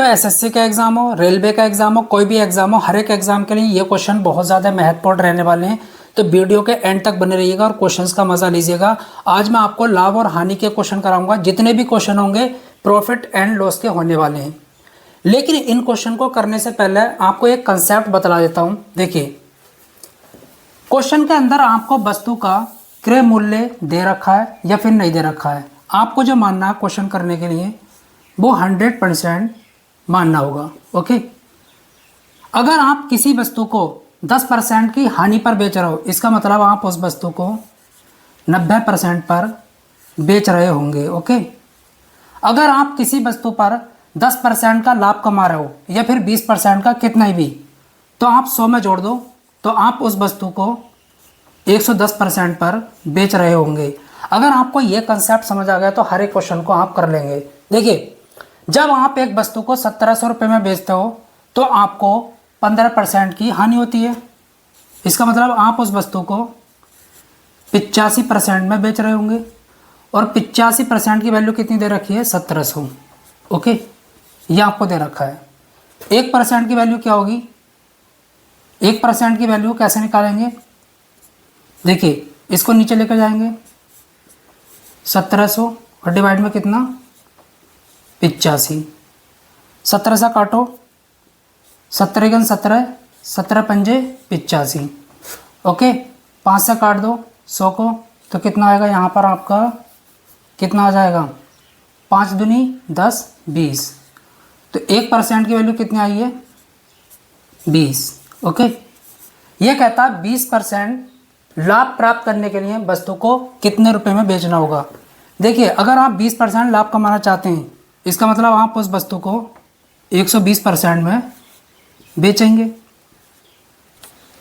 SSC का exam हो, railway का एग्जाम हो, कोई भी एग्जाम हो, हर एक एग्जाम के लिए ये क्वेश्चन बहुत ज़्यादा महत्वपूर्ण रहने वाले हैं। तो वीडियो के एंड तक बने रहिएगा और क्वेश्चंस का मजा लीजिएगा। आज मैं आपको लाभ और हानि के क्वेश्चन कराऊंगा। जितने भी क्वेश्चन होंगे प्रॉफिट एंड लॉस के होने वाले हैं। लेकिन इन क्वेश्चन को करने से पहले आपको एक कंसेप्ट बतला देता हूं। देखिए, क्वेश्चन के अंदर आपको वस्तु का क्रय मूल्य दे रखा है या फिर नहीं दे रखा है। आपको जो मानना है क्वेश्चन करने के लिए वो 100% मानना होगा। ओके, अगर आप किसी वस्तु को 10% की हानि पर बेच रहे हो, इसका मतलब आप उस वस्तु को 90% पर बेच रहे होंगे। ओके, अगर आप किसी वस्तु पर 10% का लाभ कमा रहे हो या फिर 20% का, कितना भी, तो आप 100 में जोड़ दो तो आप उस वस्तु को 110% पर बेच रहे होंगे। अगर आपको यह कंसेप्ट समझ आ गया तो हर एक क्वेश्चन को आप कर लेंगे। देखिए, जब आप एक वस्तु को 1700 रुपये में बेचते हो तो आपको 15% की हानि होती है। इसका मतलब आप उस वस्तु को 85% में बेच रहे होंगे और 85% की वैल्यू कितनी दे रखी है? 1700। ओके, ये आपको दे रखा है। 1% की वैल्यू क्या होगी? 1% की वैल्यू कैसे निकालेंगे? देखिए, इसको नीचे लेकर जाएंगे, 1700 और डिवाइड में कितना? 85। 17 से काटो, 17 × 17, 17 पंजे 85। ओके, 5 से काट दो 100 को, तो कितना आएगा यहाँ पर आपका? कितना आ जाएगा? 5 दूनी 10, 20। तो 1% की वैल्यू कितनी आई है? 20। ओके, ये कहता है 20% लाभ प्राप्त करने के लिए वस्तु को कितने रुपए में बेचना होगा। देखिए, अगर आप 20% लाभ कमाना चाहते हैं, इसका मतलब आप उस वस्तु को 120% में बेचेंगे।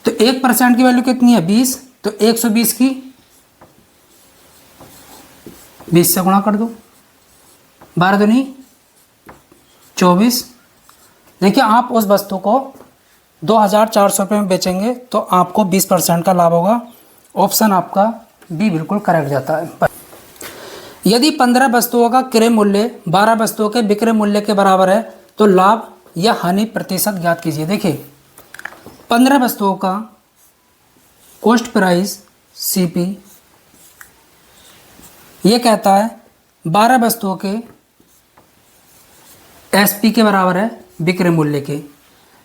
तो 1% की वैल्यू कितनी है? 20। तो 120 की 20 से गुणा कर दो, 12 दूनी 24। देखिए, आप उस वस्तु को 2400 रुपये में बेचेंगे तो आपको 20% का लाभ होगा। ऑप्शन आपका बी बिल्कुल करेक्ट जाता है। यदि 15 वस्तुओं का क्रय मूल्य 12 वस्तुओं के विक्रय मूल्य के बराबर है तो लाभ या हानि प्रतिशत ज्ञात कीजिए। देखिए, 15 वस्तुओं का कॉस्ट प्राइस सीपी ये कहता है 12 वस्तुओं के एसपी के बराबर है विक्रय मूल्य के।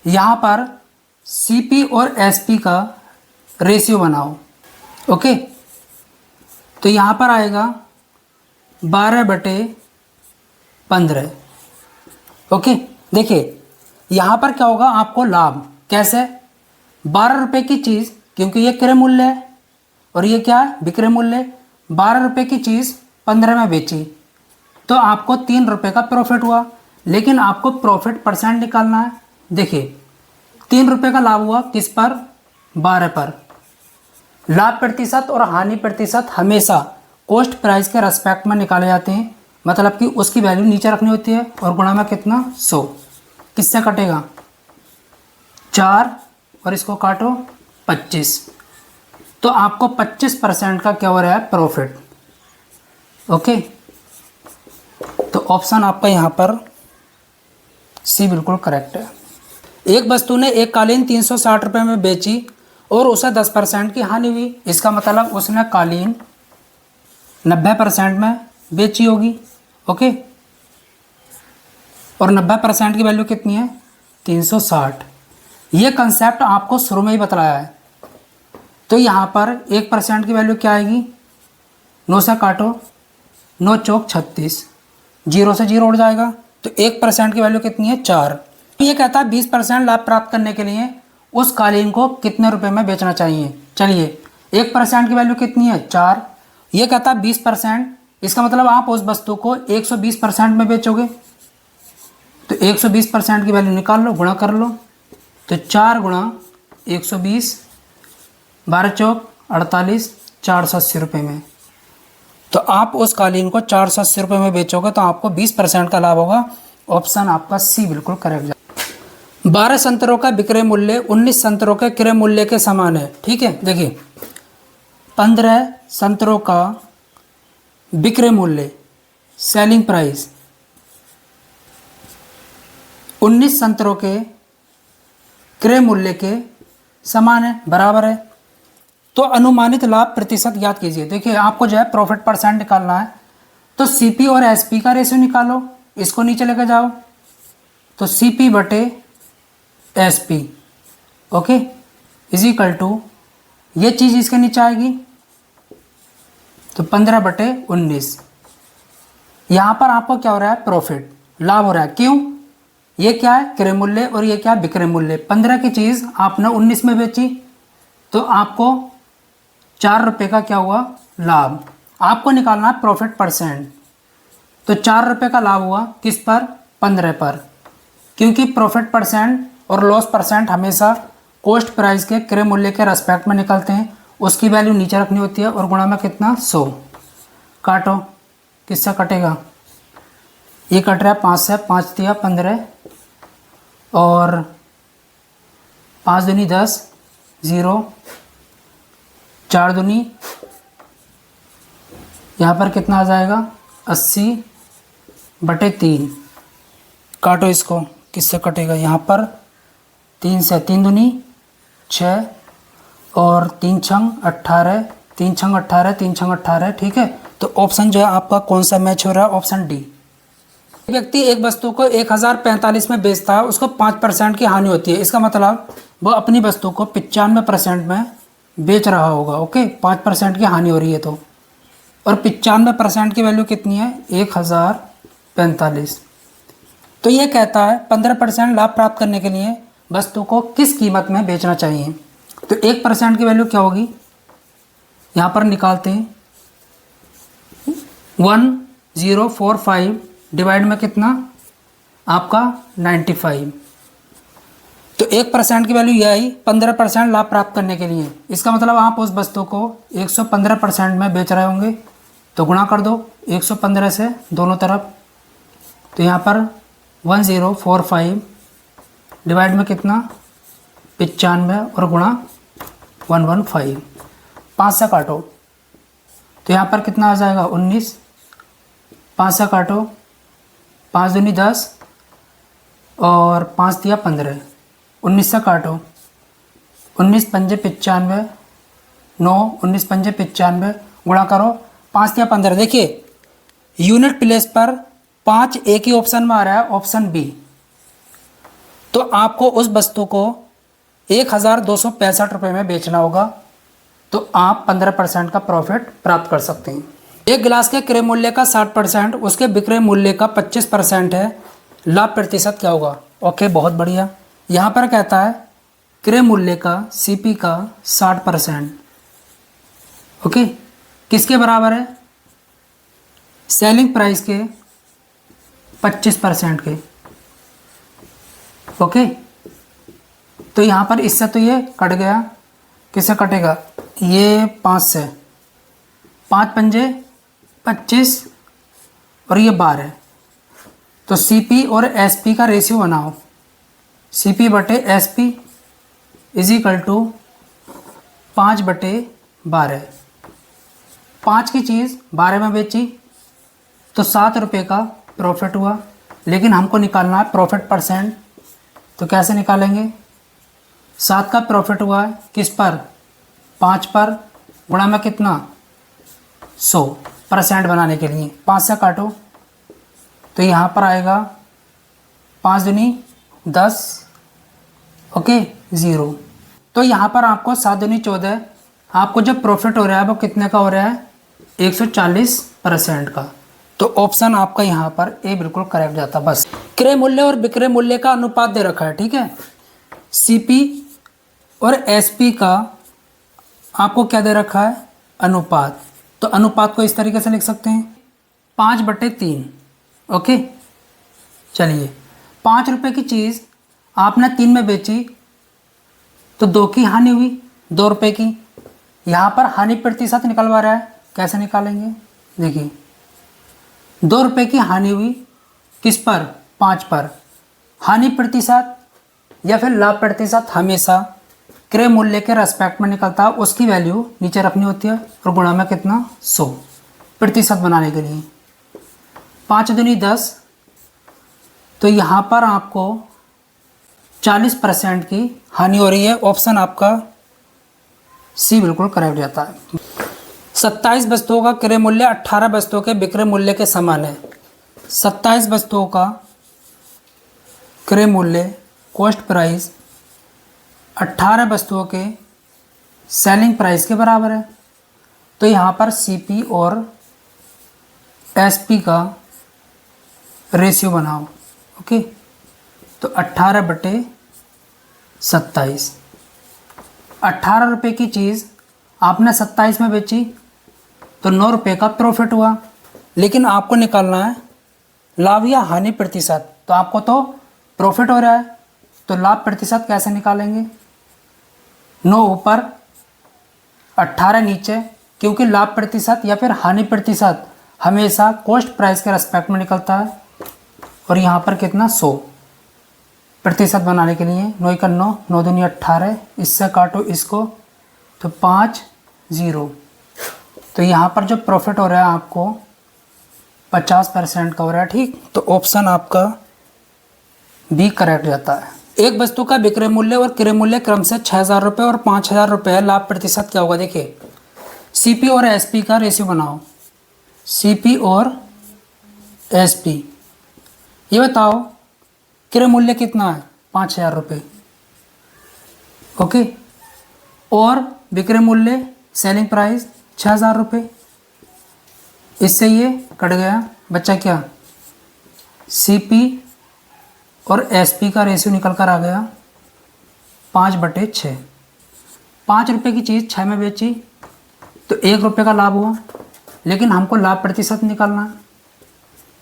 यहाँ पर सीपी और एसपी का रेशियो बनाओ। ओके, तो यहाँ पर आएगा 12/15। ओके, देखिए यहाँ पर क्या होगा? आपको लाभ कैसे? 12 रुपये की चीज़, क्योंकि ये क्रय मूल्य है और ये क्या है? विक्रय मूल्य। 12 रुपये की चीज़ 15 में बेची तो आपको 3 रुपये का प्रॉफिट हुआ। लेकिन आपको प्रॉफिट परसेंट निकालना है। देखिए, 3 रुपये का लाभ हुआ किस पर? 12 पर। लाभ प्रतिशत और हानि प्रतिशत हमेशा कॉस्ट प्राइस के रेस्पेक्ट में निकाले जाते हैं। मतलब कि उसकी वैल्यू नीचे रखनी होती है और गुणा में कितना? 100। किससे कटेगा? 4 और इसको काटो 25। तो आपको 25% का क्या हो रहा है? प्रॉफिट। ओके, तो ऑप्शन आपका यहाँ पर सी बिल्कुल करेक्ट है। एक वस्तु ने एक कालीन 360 रुपये में बेची और उसे 10% की हानि हुई। इसका मतलब उसने कालीन 90% में बेची होगी। ओके, और 90% की वैल्यू कितनी है? 360। ये कंसेप्ट आपको शुरू में ही बतलाया है। तो यहाँ पर 1% की वैल्यू क्या आएगी? 9 से काटो, 9 चौक 36, 0 से 0 उड़ जाएगा। तो 1% की वैल्यू कितनी है? 4। ये कहता है 20% लाभ प्राप्त करने के लिए उस कालीन को कितने रुपए में बेचना चाहिए। चलिए, 1% की वैल्यू कितनी है? 4। ये कहता है 20%, इसका मतलब आप उस वस्तु को 120% में बेचोगे। तो 120% की वैल्यू निकाल लो, गुणा कर लो। तो 4 × 120, 12 चौक 48, 480 रुपये में। तो आप उस कालीन को 480 रुपये में बेचोगे तो आपको 20% का लाभ होगा। ऑप्शन आपका सी बिल्कुल करेक्ट। 12 संतरों का विक्रय मूल्य 19 संतरों के क्रय मूल्य के समान है। ठीक है, देखिए 15 संतरों का विक्रय मूल्य सेलिंग प्राइस 19 संतरों के क्रय मूल्य के समान है, बराबर है। तो अनुमानित लाभ प्रतिशत ज्ञात कीजिए। देखिए आपको जो है प्रॉफिट परसेंट निकालना है, तो सीपी और एसपी का रेशियो निकालो, इसको नीचे लेकर जाओ, तो सीपी बटे SP, okay, is equal to, ये चीज़ इसके नीचे आएगी, तो 15/19। यहाँ पर आपको क्या हो रहा है, प्रॉफिट, लाभ हो रहा है। क्यों? ये क्या है, क्रय मूल्य, और ये क्या है, विक्रय मूल्य। 15 की चीज़ आपने 19 में बेची, तो आपको 4 रुपये का क्या हुआ, लाभ। आपको निकालना है प्रॉफिट परसेंट, तो 4 रुपये का लाभ हुआ किस पर, 15 पर, क्योंकि प्रॉफिट परसेंट और लॉस परसेंट हमेशा कॉस्ट प्राइस के क्रय मूल्य के रेस्पेक्ट में निकलते हैं। उसकी वैल्यू नीचे रखनी होती है, और गुणा में कितना, 100। काटो, किससे कटेगा, ये कट रहा है 5 से, 5 दिया 15, और 5 दूनी 10, 0, 4 दूनी, यहाँ पर कितना आ जाएगा, 80/3। काटो इसको, किससे कटेगा, यहाँ पर 3 से, 3 दूनी 6, और 3 छंग 18, 3 छंग 18, 3 छंग 18, ठीक है। तो ऑप्शन जो है आपका कौन सा मैच हो रहा है, ऑप्शन डी। व्यक्ति एक वस्तु को 1045 में बेचता है, उसको 5% की हानि होती है। इसका मतलब वो अपनी वस्तु को 95% में बेच रहा होगा, ओके, 5% की हानि हो रही है तो, और 95% की वैल्यू कितनी है, 1045। तो ये कहता है 15% लाभ प्राप्त करने के लिए वस्तु को किस कीमत में बेचना चाहिए। तो 1% की वैल्यू क्या होगी, यहाँ पर निकालते हैं, 1045 डिवाइड में कितना आपका 95, तो 1% की वैल्यू यह आई 15% लाभ प्राप्त करने के लिए। इसका मतलब आप उस वस्तु को 115% में बेच रहे होंगे, तो गुणा कर दो 115 से दोनों तरफ, तो यहाँ पर 1045 डिवाइड में कितना 95, और गुणा 115, 5 से काटो, तो यहाँ पर कितना आ जाएगा 19, 5 से काटो, 5 दूनी 10, और 5 दिया 15, 19 से काटो, 19 पंजे 95, 9, 19 पंजे 95, गुणा करो 5 दिया 15। देखिए यूनिट प्लेस पर 5 एक ही ऑप्शन में आ रहा है, ऑप्शन बी। तो आपको उस वस्तु को 1265 रुपये में बेचना होगा, तो आप 15% का प्रॉफिट प्राप्त कर सकते हैं। एक गिलास के क्रय मूल्य का 60%, उसके विक्रय मूल्य का 25% है, लाभ प्रतिशत क्या होगा। ओके, बहुत बढ़िया। यहाँ पर कहता है क्रय मूल्य का, सीपी का 60%, ओके, किसके बराबर है, सेलिंग प्राइस के 25% के, ओके। तो यहाँ पर इससे तो ये कट गया, किससे कटेगा, ये 5 से, 5 पंजे 25, और ये 12, तो सीपी और एसपी का रेशियो बनाओ, सीपी बटे एसपी इज इक्वल टू 5/12। 5 की चीज़ 12 में बेची, तो 7 रुपये का प्रॉफिट हुआ, लेकिन हमको निकालना है प्रॉफिट परसेंट, तो कैसे निकालेंगे, 7 का प्रॉफिट हुआ है किस पर, 5 पर, गुणा में कितना 100% बनाने के लिए 5 से काटो, तो यहाँ पर आएगा 5 दूनी 10, ओके, 0। तो यहाँ पर आपको 7 दूनी 14, आपको जो प्रॉफिट हो रहा है वो कितने का हो रहा है, 140% का। तो ऑप्शन आपका यहाँ पर ए बिल्कुल करेक्ट जाता। बस क्रय मूल्य और विक्रय मूल्य का अनुपात दे रखा है, ठीक है। सीपी और एसपी का आपको क्या दे रखा है, अनुपात। तो अनुपात को इस तरीके से लिख सकते हैं 5/3, ओके। चलिए 5 रुपये की चीज़ आपने 3 में बेची, तो 2 की हानि हुई, 2 रुपये की। यहाँ पर हानि प्रतिशत निकलवा रहा है, कैसे निकालेंगे, देखिए 2 रुपये की हानि हुई किस पर, 5 पर। हानि प्रतिशत या फिर लाभ प्रतिशत हमेशा क्रय मूल्य के रेस्पेक्ट में निकलता है, उसकी वैल्यू नीचे रखनी होती है, और गुणा में कितना 100% बनाने के लिए 5 दूनी 10, तो यहाँ पर आपको 40% की हानि हो रही है। ऑप्शन आपका सी बिल्कुल करेक्ट जाता है। 27 वस्तुओं का क्रय मूल्य 18 वस्तुओं के विक्रय मूल्य के समान है। 27 वस्तुओं का क्रय मूल्य कॉस्ट प्राइस 18 वस्तुओं के सेलिंग प्राइस के बराबर है। तो यहाँ पर सीपी और एसपी का रेशियो बनाओ। ओके, तो 18/27। 18 रुपये की चीज़ आपने 27 में बेची तो 9 रुपये का प्रॉफिट हुआ। लेकिन आपको निकालना है लाभ या हानि प्रतिशत। तो आपको तो प्रॉफिट हो रहा है, तो लाभ प्रतिशत कैसे निकालेंगे? 9 ऊपर 18 नीचे, क्योंकि लाभ प्रतिशत या फिर हानि प्रतिशत हमेशा कॉस्ट प्राइस के रेस्पेक्ट में निकलता है। और यहाँ पर कितना 100 प्रतिशत बनाने के लिए 9 का 9, 9 दूनी 18, इससे काटो इसको तो 5 0। तो यहाँ पर जो प्रॉफिट हो रहा है आपको 50% का हो रहा है। ठीक, तो ऑप्शन आपका बी करेक्ट जाता है। एक वस्तु का विक्रय मूल्य और क्रय मूल्य क्रम से 6000 रुपये और 5000 रुपये है। लाभ प्रतिशत क्या होगा? देखिए, सीपी और एसपी का रेशियो बनाओ। सीपी और एसपी, ये बताओ क्रय मूल्य कितना है? 5000 रुपये। ओके, और विक्रय मूल्य सेलिंग प्राइस 6000 रुपये। इससे ये कट गया, बच्चा क्या? सीपी और एसपी का रेशियो निकल कर आ गया 5/6। 5 रुपये की चीज़ 6 में बेची तो 1 रुपये का लाभ हुआ। लेकिन हमको लाभ प्रतिशत निकालना है,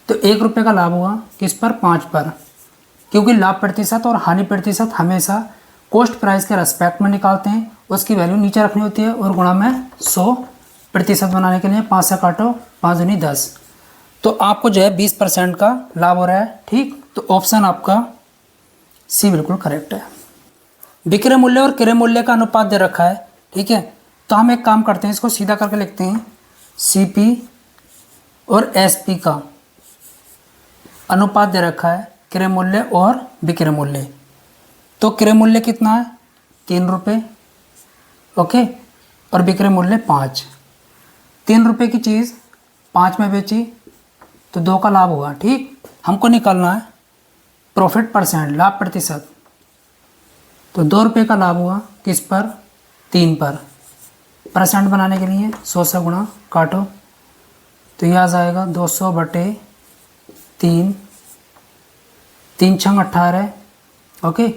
तो 1 रुपये का लाभ हुआ किस पर? 5 पर। क्योंकि लाभ प्रतिशत और हानि प्रतिशत हमेशा कॉस्ट प्राइस के रेस्पेक्ट में निकालते हैं, उसकी वैल्यू नीचे रखनी होती है और गुणा में 100% बनाने के लिए 5 से काटो, 5 दूनी 10। तो आपको जो है 20% का लाभ हो रहा है। ठीक, तो ऑप्शन आपका सी बिल्कुल करेक्ट है। विक्रय मूल्य और क्रय मूल्य का अनुपात दे रखा है। ठीक है, तो हम एक काम करते हैं, इसको सीधा करके लिखते हैं। सीपी और एसपी का अनुपात दे रखा है क्रय मूल्य और विक्रय मूल्य। तो क्रय मूल्य कितना है? 3 रुपये। ओके, और विक्रय मूल्य 5। 3 रुपये की चीज़ 5 में बेची तो 2 का लाभ हुआ। ठीक, हमको निकालना है प्रॉफिट परसेंट, लाभ प्रतिशत। तो 2 रुपये का लाभ हुआ किस पर? 3 पर। परसेंट बनाने के लिए 100 से गुणा काटो तो यह आ जाएगा 200/3। 3 छंग 18। ओके,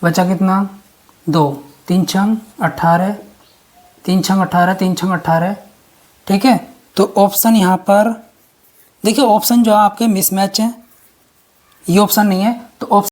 बचा कितना? 2। 3 छंग 18, 3 छंग 18, 3 छंग 18। ठीक है, तो ऑप्शन यहाँ पर देखिए, ऑप्शन जो है आपके मिसमैच हैं, ये ऑप्शन नहीं है। तो ऑप्शन